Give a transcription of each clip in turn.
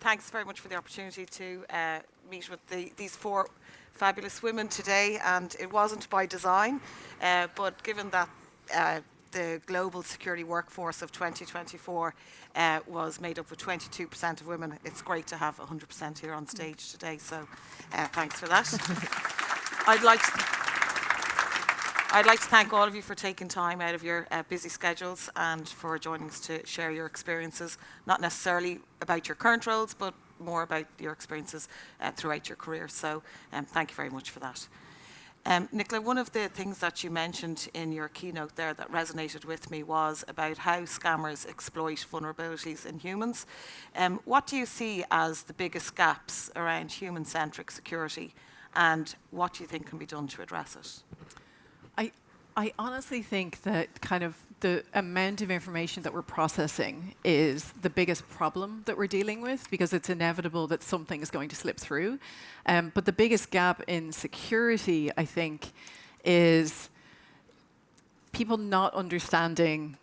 thanks very much for the opportunity to meet with these four fabulous women today. And it wasn't by design, but given that the global security workforce of 2024 was made up of 22% of women, it's great to have 100% here on stage today. So thanks for that. I'd like to thank all of you for taking time out of your busy schedules and for joining us to share your experiences, not necessarily about your current roles, but more about your experiences throughout your career. So thank you very much for that. Nicola, one of the things that you mentioned in your keynote there that resonated with me was about how scammers exploit vulnerabilities in humans. What do you see as the biggest gaps around human-centric security, and what do you think can be done to address it? I honestly think that kind of the amount of information that we're processing is the biggest problem that we're dealing with, because it's inevitable that something is going to slip through. But the biggest gap in security, I think, is people not understanding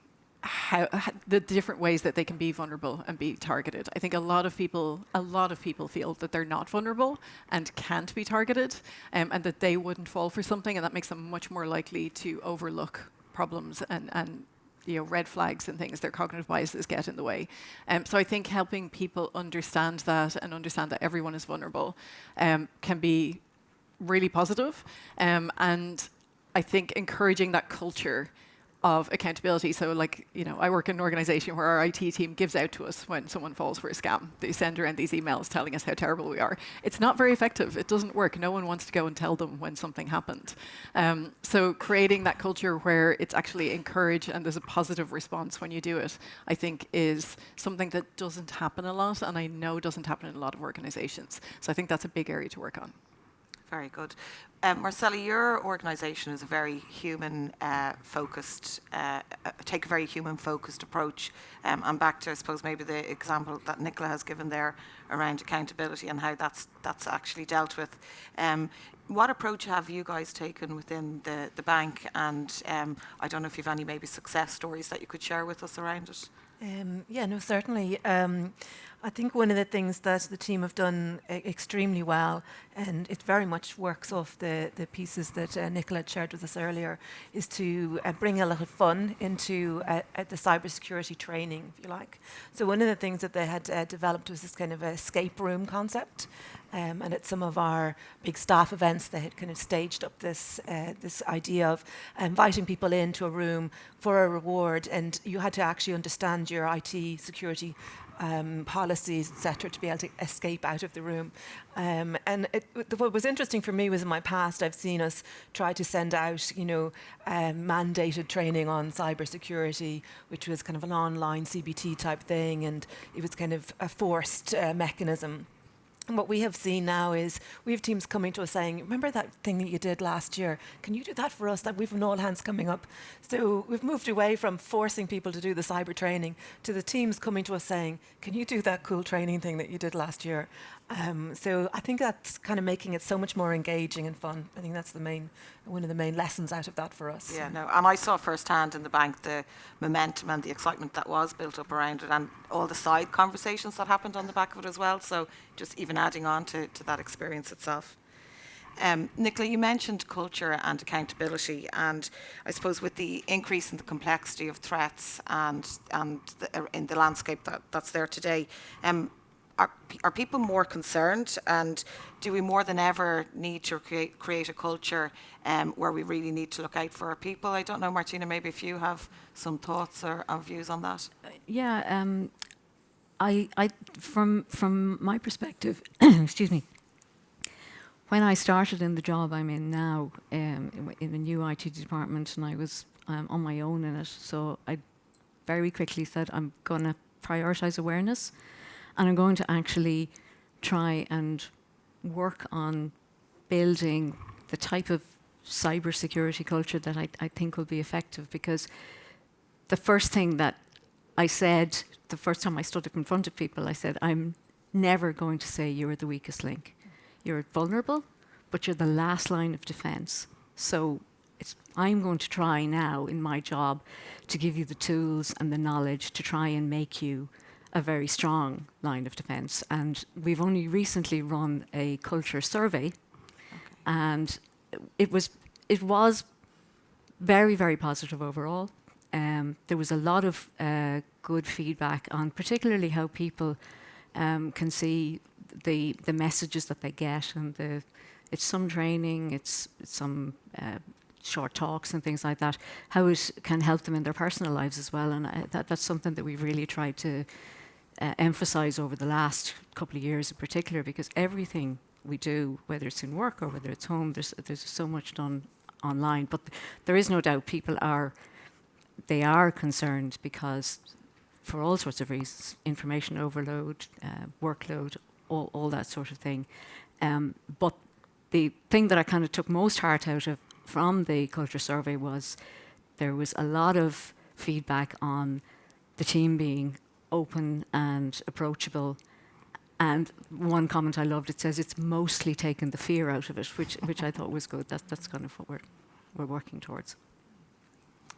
how the different ways that they can be vulnerable and be targeted. I think a lot of people feel that they're not vulnerable and can't be targeted, and that they wouldn't fall for something, and that makes them much more likely to overlook problems and red flags and things. Their cognitive biases get in the way. So I think helping people understand that and understand that everyone is vulnerable can be really positive. And I think encouraging that culture of accountability. So I work in an organization where our IT team gives out to us when someone falls for a scam. They send around these emails telling us how terrible we are. It's not very effective. It doesn't work. No one wants to go and tell them when something happened. So creating that culture where it's actually encouraged and there's a positive response when you do it, I think is something that doesn't happen a lot, and I know doesn't happen in a lot of organizations. So I think that's a big area to work on. Very good. Marcella, your organisation is a very human-focused, take a very human-focused approach. And back to, I suppose, maybe the example that Nicola has given there around accountability and how that's actually dealt with. What approach have you guys taken within the bank? And I don't know if you've any maybe success stories that you could share with us around it. Certainly. I think one of the things that the team have done extremely well, and it very much works off the pieces that Nicola had shared with us earlier, is to bring a little fun into the cybersecurity training, if you like. So one of the things that they had developed was this kind of escape room concept. And at some of our big staff events, they had kind of staged up this idea of inviting people into a room for a reward, and you had to actually understand your IT security policies, etc., to be able to escape out of the room. And what was interesting for me was in my past, I've seen us try to send out, mandated training on cybersecurity, which was kind of an online CBT type thing, and it was kind of a forced mechanism. And what we have seen now is we have teams coming to us saying, remember that thing that you did last year? Can you do that for us? That we've an all hands coming up. So we've moved away from forcing people to do the cyber training to the teams coming to us saying, can you do that cool training thing that you did last year? So I think that's kind of making it so much more engaging and fun. I think that's one of the main lessons out of that for us. Yeah, no, and I saw firsthand in the bank the momentum and the excitement that was built up around it, and all the side conversations that happened on the back of it as well. So just even adding on to that experience itself. Nicola, you mentioned culture and accountability, and I suppose with the increase in the complexity of threats and in the landscape that's there today, are people more concerned, and do we more than ever need to create a culture where we really need to look out for our people? I don't know, Martina, maybe if you have some thoughts or views on that. I from my perspective, excuse me, when I started in the job I'm in now, in a new IT department, and I was on my own in it, so I very quickly said I'm going to prioritise awareness, and I'm going to actually try and work on building the type of cybersecurity culture that I think will be effective. Because the first thing that I said, the first time I stood up in front of people, I said, I'm never going to say you're the weakest link. You're vulnerable, but you're the last line of defense. So I'm going to try now in my job to give you the tools and the knowledge to try and make you a very strong line of defence. And we've only recently run a culture survey, and it was very, very positive overall. There was a lot of good feedback on particularly how people can see the messages that they get, and it's some training, it's some short talks and things like that, how it can help them in their personal lives as well. And that's something that we've really tried to emphasize over the last couple of years in particular, because everything we do, whether it's in work or whether it's home, there's so much done online. But there is no doubt people are concerned because, for all sorts of reasons, information overload, workload, all that sort of thing. But the thing that I kind of took most heart out of from the culture survey was there was a lot of feedback on the team being open and approachable. And one comment I loved, it says it's mostly taken the fear out of it, which I thought was good. That's kind of what we're working towards.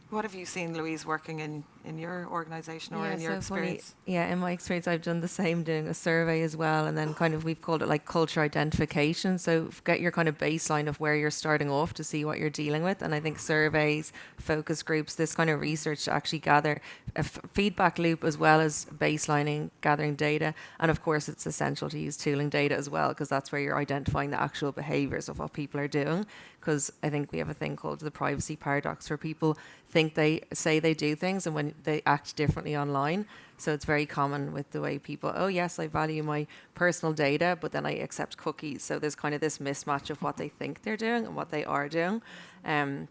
What have you seen, Louise, working in your organisation or in your experience? In my experience, I've done the same, doing a survey as well, and then kind of we've called it like culture identification. So get your kind of baseline of where you're starting off to see what you're dealing with. And I think surveys, focus groups, this kind of research to actually gather a feedback loop as well as baselining, gathering data. And of course, it's essential to use tooling data as well, because that's where you're identifying the actual behaviours of what people are doing. Because I think we have a thing called the privacy paradox, where people think they say they do things and when they act differently online. So it's very common with the way people, oh yes, I value my personal data, but then I accept cookies. So there's kind of this mismatch of what they think they're doing and what they are doing. And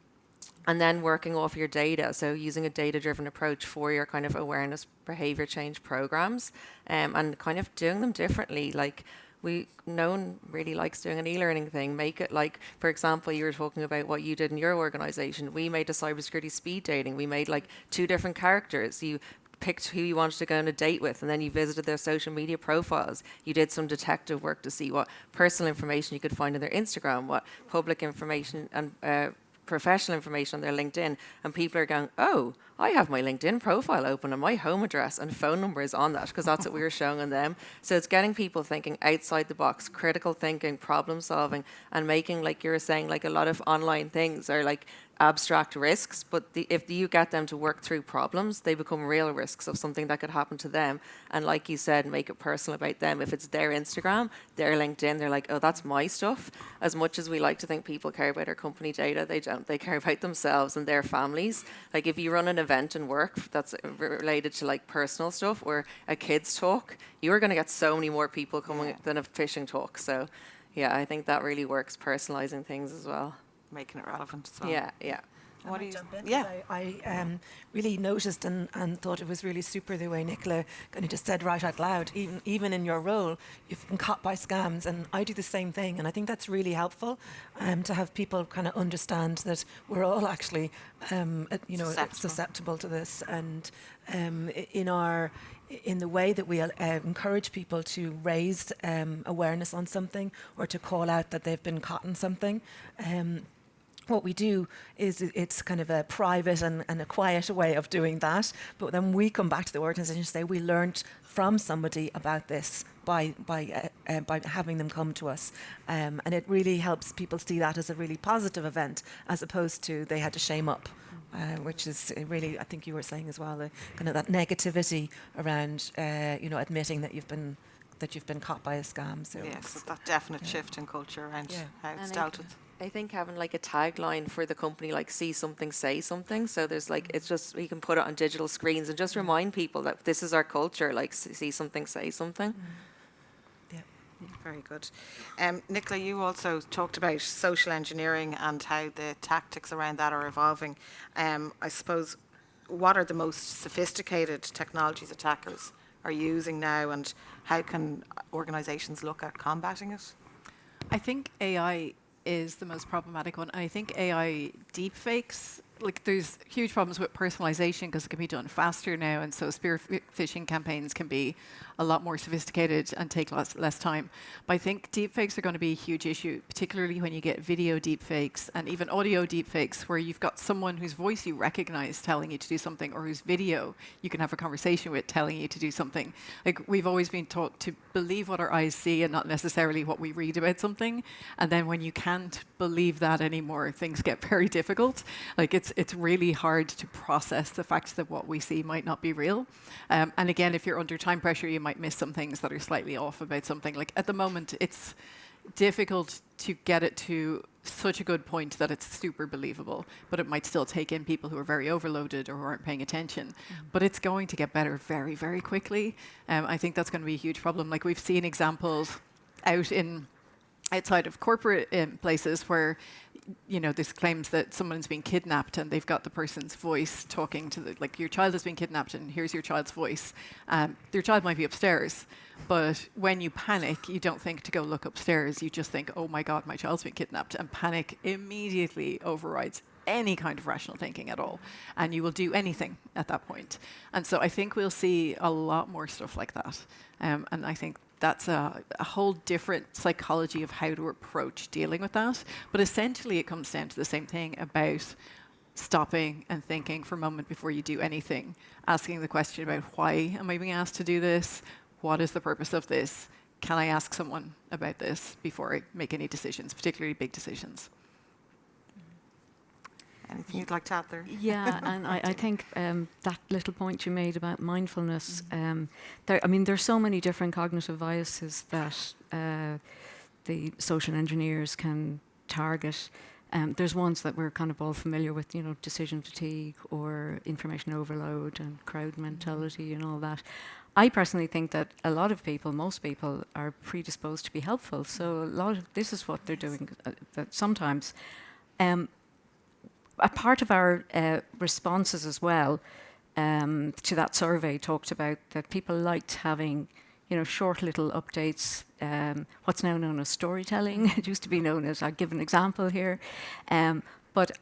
then working off your data, so using a data-driven approach for your kind of awareness behavior change programs, and kind of doing them differently. Like, no one really likes doing an e-learning thing. Make it like, for example, you were talking about what you did in your organization. We made a cybersecurity speed dating. We made like 2 different characters. You picked who you wanted to go on a date with, and then you visited their social media profiles. You did some detective work to see what personal information you could find in their Instagram, what public information and professional information on their LinkedIn, and people are going, oh, I have my LinkedIn profile open and my home address and phone number is on that, because that's what we were showing on them. So it's getting people thinking outside the box, critical thinking, problem solving, and making, like you were saying, like a lot of online things are like abstract risks, but if you get them to work through problems, they become real risks of something that could happen to them. And like you said, make it personal about them. If it's their Instagram, their LinkedIn, they're like, oh, that's my stuff. As much as we like to think people care about our company data, they don't. They care about themselves and their families. Like if you run an event in work that's related to like personal stuff or a kids talk, you're going to get so many more people coming than a phishing talk. So yeah, I think that really works, personalizing things as well. Making it relevant as well. Yeah. What do you? Jump in? Yeah. I really noticed and thought it was really super the way Nicola kind of just said right out loud, even in your role, you've been caught by scams, and I do the same thing. And I think that's really helpful to have people kind of understand that we're all actually, susceptible to this. And in the way that we encourage people to raise awareness on something or to call out that they've been caught in something, what we do is it's kind of a private and a quiet way of doing that. But then we come back to the organisation and say we learned from somebody about this by having them come to us. And it really helps people see that as a really positive event, as opposed to they had to shame up. Which is really, I think you were saying as well, kind of that negativity around, admitting that you've been caught by a scam. So yes, that definite shift in culture around how it's dealt with. I think having like a tagline for the company, like see something, say something. So there's like, it's just, you can put it on digital screens and just remind people that this is our culture, like see something, say something. Yeah. Very good. Nicola, you also talked about social engineering and how the tactics around that are evolving. I suppose, what are the most sophisticated technologies attackers are using now, and how can organisations look at combating it? I think AI is the most problematic one. I think AI deepfakes like there's huge problems with personalization because it can be done faster now, and so spear phishing campaigns can be a lot more sophisticated and take less time. But I think deepfakes are going to be a huge issue, particularly when you get video deepfakes and even audio deepfakes, where you've got someone whose voice you recognize telling you to do something, or whose video you can have a conversation with telling you to do something. Like, we've always been taught to believe what our eyes see and not necessarily what we read about something. And then when you can't believe that anymore, things get very difficult. Like, it's really hard to process the fact that what we see might not be real. And again, if you're under time pressure, you might miss some things that are slightly off about something. Like, at the moment, it's difficult to get it to such a good point that it's super believable, but it might still take in people who are very overloaded or who aren't paying attention. But it's going to get better very, very quickly. I think that's going to be a huge problem. Like, we've seen examples outside of corporate places where, you know, this claims that someone's been kidnapped and they've got the person's voice talking to like, your child has been kidnapped and here's your child's voice. Your child might be upstairs, but when you panic, you don't think to go look upstairs. You just think, oh my God, my child's been kidnapped. And panic immediately overrides any kind of rational thinking at all. And you will do anything at that point. And so I think we'll see a lot more stuff like that. And I think that's a whole different psychology of how to approach dealing with that. But essentially, it comes down to the same thing about stopping and thinking for a moment before you do anything, asking the question about, why am I being asked to do this? What is the purpose of this? Can I ask someone about this before I make any decisions, particularly big decisions? Anything you'd like to add there? Yeah, and I think that little point you made about mindfulness, there's so many different cognitive biases that the social engineers can target. There's ones that we're kind of all familiar with, you know, decision fatigue or information overload and crowd mentality and all that. I personally think that a lot of people, most people, are predisposed to be helpful. So a lot of this is what they're doing. That sometimes. A part of our responses as well to that survey talked about that people liked having, you know, short little updates, what's now known as storytelling. It used to be known as, I'll give an example here. But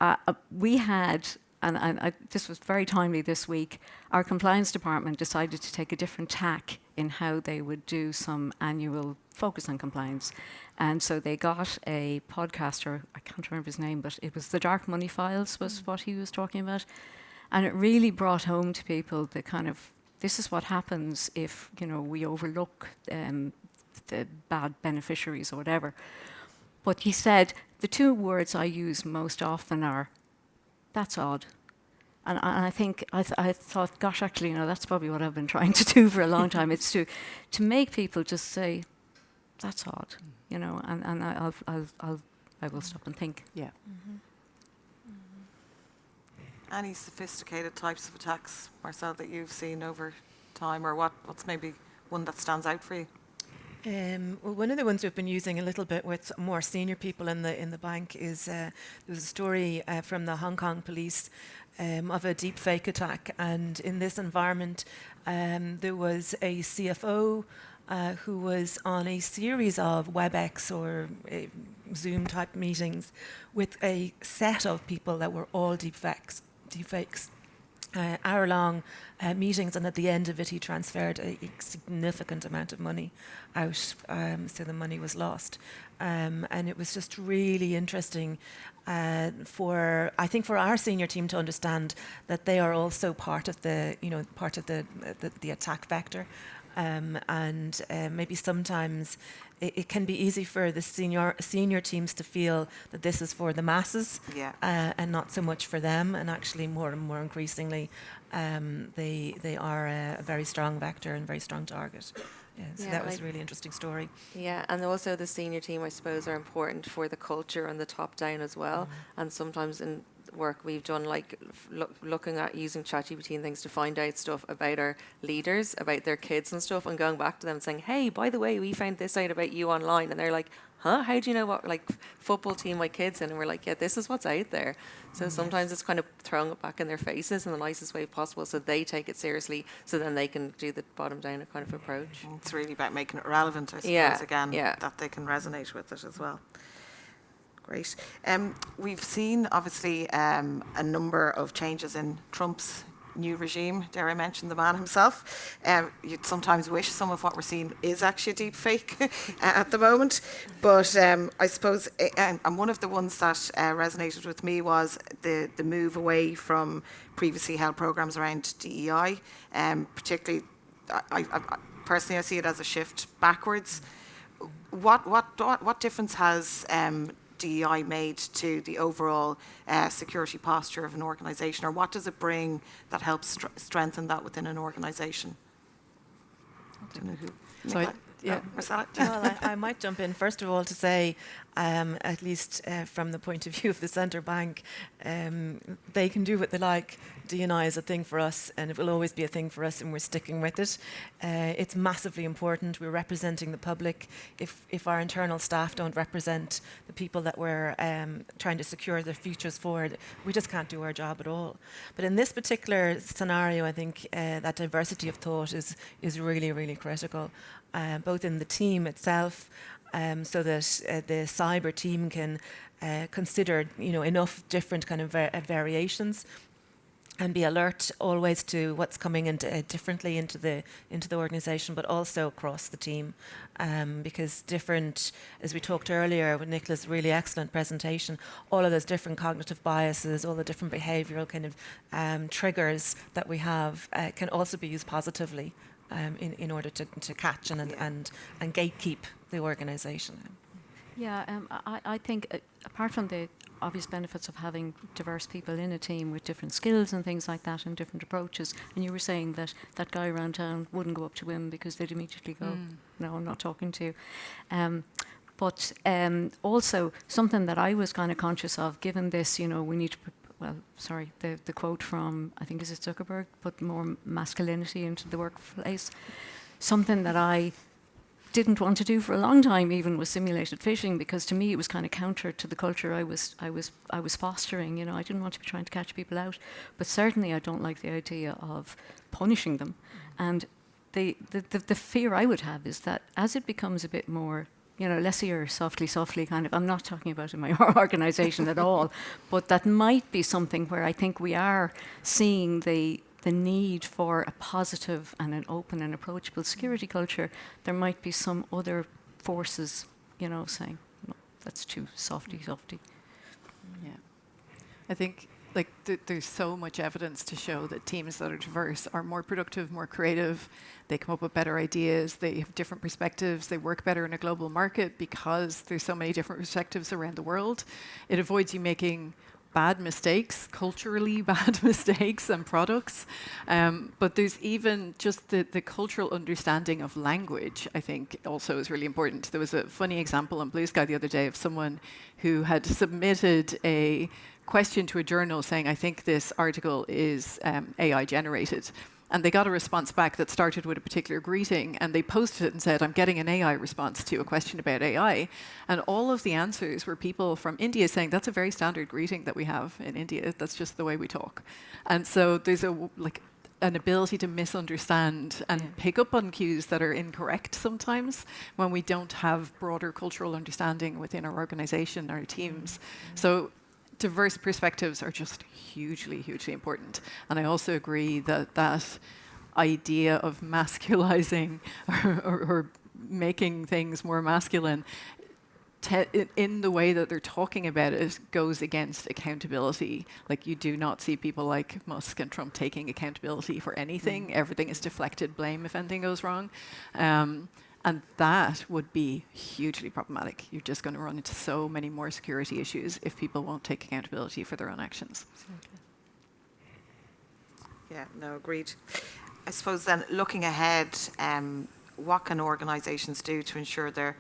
we had, and this was very timely this week, our compliance department decided to take a different tack in how they would do some annual focus on compliance. And so they got a podcaster, I can't remember his name, but it was the Dark Money Files was what he was talking about. And it really brought home to people the kind of, this is what happens if, you know, we overlook the bad beneficiaries or whatever. But he said, the two words I use most often are, that's odd. And I think, I thought, gosh, actually, you know, that's probably what I've been trying to do for a long time. It's to make people just say, that's odd, you know, and I will stop and think. Yeah. Any sophisticated types of attacks, Marcel, that you've seen over time, or what's maybe one that stands out for you? Well, one of the ones we've been using a little bit with more senior people in the bank is there was a story from the Hong Kong police of a deep fake attack, and in this environment there was a CFO who was on a series of WebEx or Zoom type meetings with a set of people that were all deepfakes. Hour-long meetings, and at the end of it he transferred a significant amount of money out, so the money was lost. And it was just really interesting for our senior team to understand that they are also part of the attack vector. And maybe sometimes it can be easy for the senior teams to feel that this is for the masses, and not so much for them. And actually, more and more increasingly, they are a very strong vector and very strong target. Yeah, so that was a really interesting story. Yeah, and also the senior team, I suppose, are important for the culture and the top down as well. And sometimes in work we've done, like looking at using ChatGPT and things to find out stuff about our leaders, about their kids and stuff, and going back to them and saying, hey, by the way, we found this out about you online. And they're like, huh, how do you know what, like, football team my kids in? And we're like, yeah, this is what's out there. So sometimes it's kind of throwing it back in their faces in the nicest way possible, so they take it seriously, so then they can do the bottom down kind of approach. It's really about making it relevant, I suppose, that they can resonate with it as well. Great. We've seen, obviously, a number of changes in Trump's new regime. Dare I mention the man himself? You'd sometimes wish some of what we're seeing is actually a deep fake at the moment. But I suppose, and one of the ones that resonated with me was the move away from previously held programmes around DEI. Particularly, I personally, I see it as a shift backwards. What difference has DEI made to the overall security posture of an organisation, or what does it bring that helps strengthen that within an organisation? I don't know who. So Marcella? Well, I might jump in first of all to say, at least from the point of view of the centre bank, they can do what they like. D&I is a thing for us, and it will always be a thing for us, and we're sticking with it. It's massively important. We're representing the public. If our internal staff don't represent the people that we're trying to secure their futures for, we just can't do our job at all. But in this particular scenario, I think that diversity of thought is really, really critical, both in the team itself, so that the cyber team can consider, enough different kind of variations, and be alert always to what's coming into differently into the organisation, but also across the team, because different, as we talked earlier with Nicola's really excellent presentation, all of those different cognitive biases, all the different behavioural kind of triggers that we have can also be used positively in order to catch and gatekeep the organisation. Yeah, I think apart from the obvious benefits of having diverse people in a team with different skills and things like that and different approaches, and you were saying that that guy around town wouldn't go up to him because they'd immediately go, no, I'm not talking to you. But also something that I was kind of conscious of, given this, we need to the quote from, I think is it Zuckerberg, put more masculinity into the workplace. Something that I didn't want to do for a long time even was simulated phishing, because to me it was kind of counter to the culture I was fostering. I didn't want to be trying to catch people out, but certainly I don't like the idea of punishing them. And the fear I would have is that as it becomes a bit more, let's hear softly kind of, I'm not talking about in my organisation at all, but that might be something where I think we are seeing the need for a positive and an open and approachable security culture. There might be some other forces, saying, no, that's too softy. Yeah. I think there's so much evidence to show that teams that are diverse are more productive, more creative. They come up with better ideas. They have different perspectives. They work better in a global market because there's so many different perspectives around the world. It avoids you making bad mistakes, culturally bad mistakes and products. But there's even just the cultural understanding of language, I think, also is really important. There was a funny example on Blue Sky the other day of someone who had submitted a question to a journal saying, I think this article is AI generated. And they got a response back that started with a particular greeting, and they posted it and said, I'm getting an AI response to a question about AI. And all of the answers were people from India saying, that's a very standard greeting that we have in India. That's just the way we talk. And so there's an ability to misunderstand and pick up on cues that are incorrect sometimes when we don't have broader cultural understanding within our organization, our teams. So diverse perspectives are just hugely, hugely important. And I also agree that idea of masculizing or making things more masculine in the way that they're talking about it goes against accountability. Like, you do not see people like Musk and Trump taking accountability for anything. Everything is deflected blame if anything goes wrong. And that would be hugely problematic. You're just going to run into so many more security issues if people won't take accountability for their own actions. Yeah, no, agreed. I suppose then, looking ahead, what can organisations do to ensure they're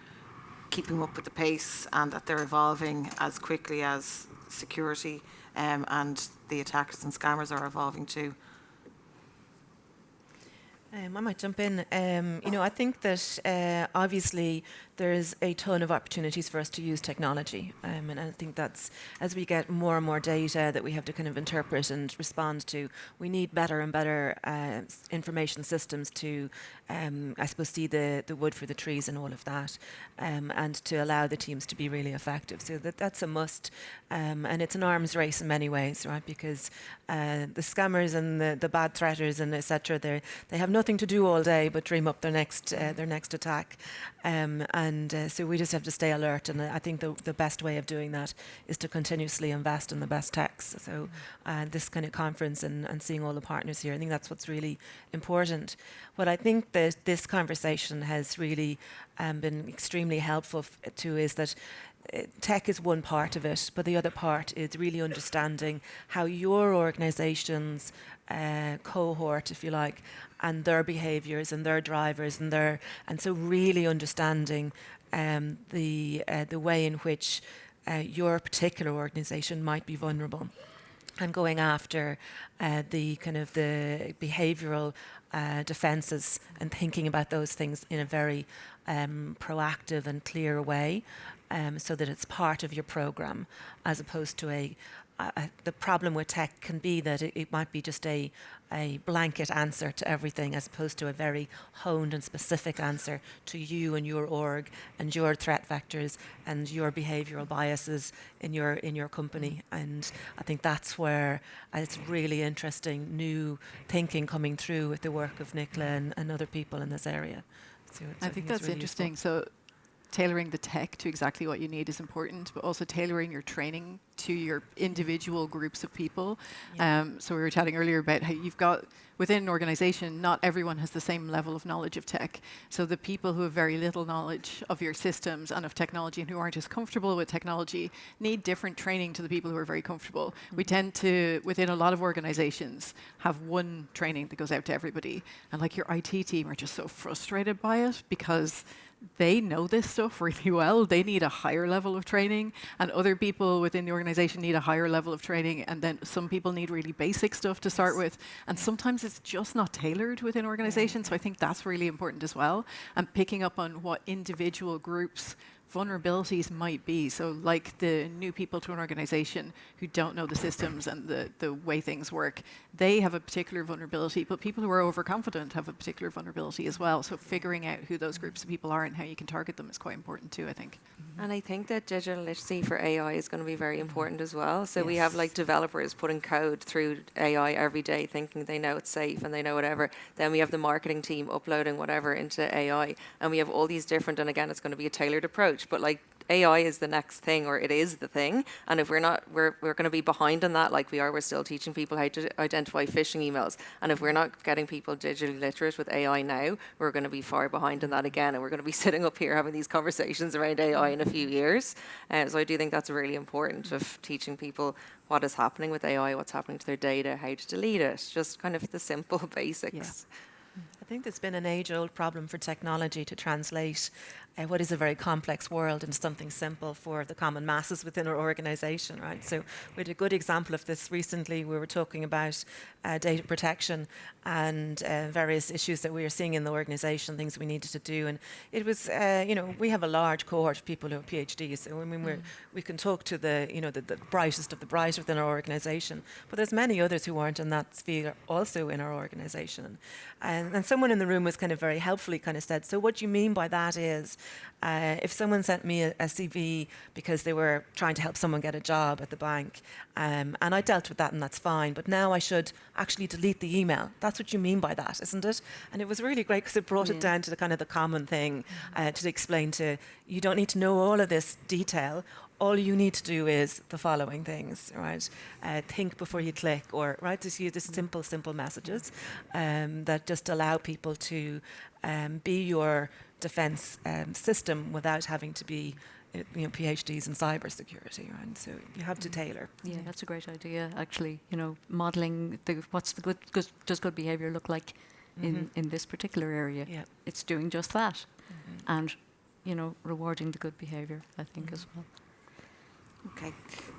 keeping up with the pace and that they're evolving as quickly as security and the attackers and scammers are evolving too? I might jump in. I think that obviously there's a ton of opportunities for us to use technology. And I think that's, as we get more and more data that we have to kind of interpret and respond to, we need better and better information systems to, I suppose, see the wood for the trees and all of that, and to allow the teams to be really effective. So that's a must. And it's an arms race in many ways, right? Because the scammers and the bad threaters and etc. They have nothing to do all day but dream up their next attack. So we just have to stay alert, and I think the best way of doing that is to continuously invest in the best techs. So this kind of conference and seeing all the partners here, I think that's what's really important. What I think that this conversation has really been extremely helpful to is that tech is one part of it, but the other part is really understanding how your organization's cohort, if you like, and their behaviours and their drivers and so really understanding the way in which your particular organisation might be vulnerable, and going after the kind of the behavioural defences and thinking about those things in a very proactive and clear way, so that it's part of your programme, as opposed to the problem with tech can be that it might be just a blanket answer to everything, as opposed to a very honed and specific answer to you and your org and your threat vectors and your behavioural biases in your company. And I think that's where it's really interesting new thinking coming through with the work of Nicola and other people in this area. So I think that's really interesting. useful. So tailoring the tech to exactly what you need is important, but also tailoring your training to your individual groups of people. So we were chatting earlier about how you've got, within an organization, not everyone has the same level of knowledge of tech. So the people who have very little knowledge of your systems and of technology and who aren't as comfortable with technology need different training to the people who are very comfortable. We tend to, within a lot of organizations, have one training that goes out to everybody. And like your IT team are just so frustrated by it because they know this stuff really well. They need a higher level of training, and other people within the organization need a higher level of training, and then some people need really basic stuff to start with, and sometimes it's just not tailored within organizations. So I think that's really important as well, and picking up on what individual groups' vulnerabilities might be. So like the new people to an organization who don't know the systems and the way things work, they have a particular vulnerability, but people who are overconfident have a particular vulnerability as well. So figuring out who those groups of people are and how you can target them is quite important too, I think. And I think that digital literacy for AI is going to be very important as well. So we have like developers putting code through AI every day, thinking they know it's safe and they know whatever. Then we have the marketing team uploading whatever into AI, and we have all these different, and again, it's going to be a tailored approach, but like AI is the next thing, or it is the thing. And if we're not, we're going to be behind on that like we are. We're still teaching people how to identify phishing emails. And if we're not getting people digitally literate with AI now, we're going to be far behind on that again. And we're going to be sitting up here having these conversations around AI in a few years. So I do think that's really important, of teaching people what is happening with AI, what's happening to their data, how to delete it, just kind of the simple basics. I think there's been an age-old problem for technology to translate what is a very complex world into something simple for the common masses within our organisation, right? So we had a good example of this recently. We were talking about data protection and various issues that we were seeing in the organisation, things we needed to do. And it was, we have a large cohort of people who have PhDs. So I mean, we can talk to the brightest of the bright within our organisation, but there's many others who aren't in that sphere also in our organisation. And someone in the room was kind of very helpfully kind of said, so what you mean by that is, if someone sent me a CV because they were trying to help someone get a job at the bank, and I dealt with that and that's fine, but now I should actually delete the email. That's what you mean by that, isn't it? And it was really great because it brought it down to the kind of the common thing, to explain to, you don't need to know all of this detail. All you need to do is the following things, right? Think before you click, or right, just use this simple messages that just allow people to be your defense system without having to be PhDs in cybersecurity, right? So you have to tailor. Yeah, that's a great idea. Actually, modelling what's the does good behaviour look like in this particular area? Yeah. It's doing just that, and rewarding the good behaviour, I think, as well. Okay,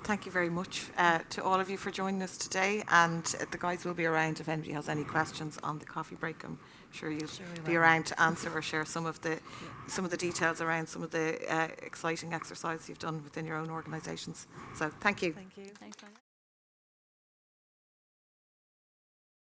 thank you very much to all of you for joining us today, and the guys will be around if anybody has any questions on the coffee break. I'm sure you'll be around to answer or share some of the details around some of the exciting exercises you've done within your own organisations. So thank you. Thank you. Thanks, Anna.